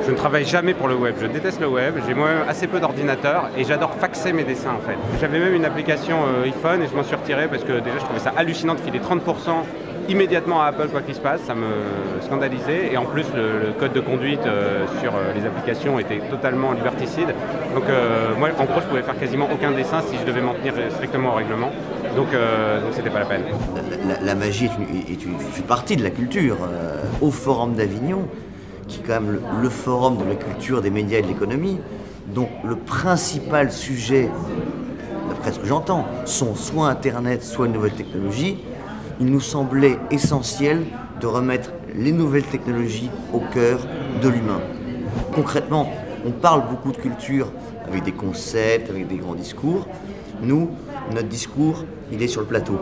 Je ne travaille jamais pour le web, je déteste le web, j'ai moi-même assez peu d'ordinateur et j'adore faxer mes dessins en fait. J'avais même une application iPhone et je m'en suis retiré parce que déjà je trouvais ça hallucinant de filer 30% immédiatement à Apple quoi qu'il se passe, ça me scandalisait et en plus le code de conduite sur les applications était totalement liberticide. Donc moi en gros je pouvais faire quasiment aucun dessin si je devais m'en tenir strictement au règlement. Donc c'était pas la peine. La magie fait partie de la culture. Au Forum d'Avignon, qui est quand même le forum de la culture, des médias et de l'économie, dont le principal sujet, d'après ce que j'entends, sont soit Internet, soit une nouvelle technologie, il nous semblait essentiel de remettre les nouvelles technologies au cœur de l'humain. Concrètement, on parle beaucoup de culture avec des concepts, avec des grands discours. Nous, notre discours, il est sur le plateau.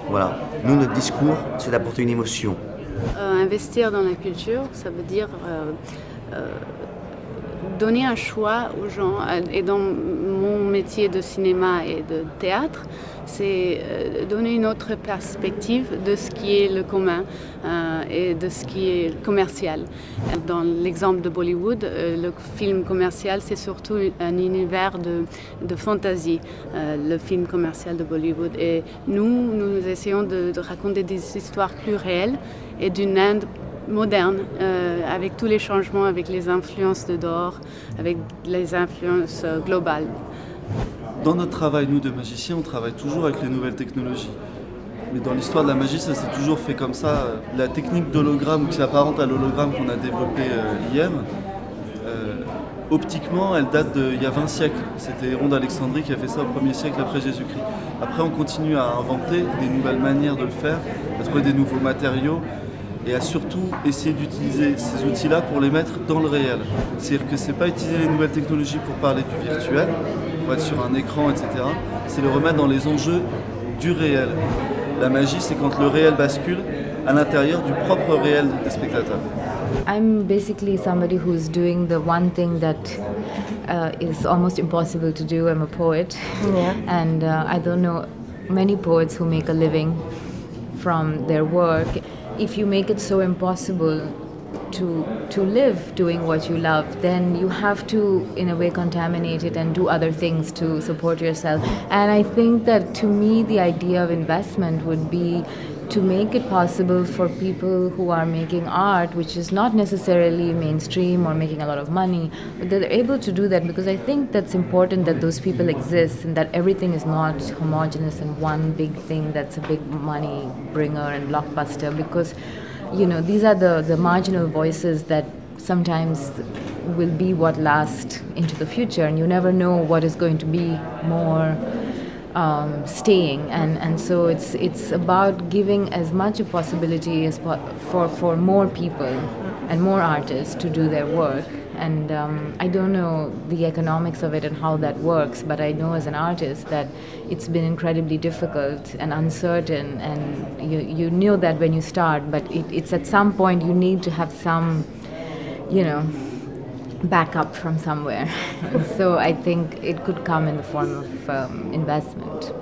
Voilà. Nous, notre discours, c'est d'apporter une émotion. Investir dans la culture, ça veut dire donner un choix aux gens. Et dans mon métier de cinéma et de théâtre, c'est donner une autre perspective de ce qui est le commun et de ce qui est commercial. Dans l'exemple de Bollywood, le film commercial, c'est surtout un univers de fantaisie, le film commercial de Bollywood. Et nous essayons de raconter des histoires plus réelles et d'une Inde moderne, avec tous les changements, avec les influences de dehors, avec les influences globales. Dans notre travail, nous, de magiciens, on travaille toujours avec les nouvelles technologies. Mais dans l'histoire de la magie, ça s'est toujours fait comme ça. La technique d'hologramme, qui s'apparente à l'hologramme qu'on a développé hier, optiquement, elle date d'il y a 20 siècles. C'était Héron d'Alexandrie qui a fait ça au 1er siècle après Jésus-Christ. Après, on continue à inventer des nouvelles manières de le faire, à trouver des nouveaux matériaux et à surtout essayer d'utiliser ces outils-là pour les mettre dans le réel. C'est-à-dire que c'est pas utiliser les nouvelles technologies pour parler du virtuel, pour être sur un écran, etc. C'est le remettre dans les enjeux du réel. La magie, c'est quand le réel bascule à l'intérieur du propre réel des spectateurs. I'm basically somebody who's doing the one thing that is almost impossible to do. I'm a poet, and I don't know many poets who make a living from their work. If you make it so impossible to live doing what you love, then you have to, in a way, contaminate it and do other things to support yourself. And I think that, to me, the idea of investment would be to make it possible for people who are making art, which is not necessarily mainstream or making a lot of money, but they're able to do that, because I think that's important that those people exist and that everything is not homogenous and one big thing that's a big money bringer and blockbuster, because you know, these are the marginal voices that sometimes will be what last into the future, and you never know what is going to be more staying, and so it's about giving as much a possibility as for more people and more artists to do their work. And I don't know the economics of it and how that works, but I know as an artist that it's been incredibly difficult and uncertain, and you knew that when you start, but it's at some point you need to have some, you know, backup from somewhere. And so I think it could come in the form of investment.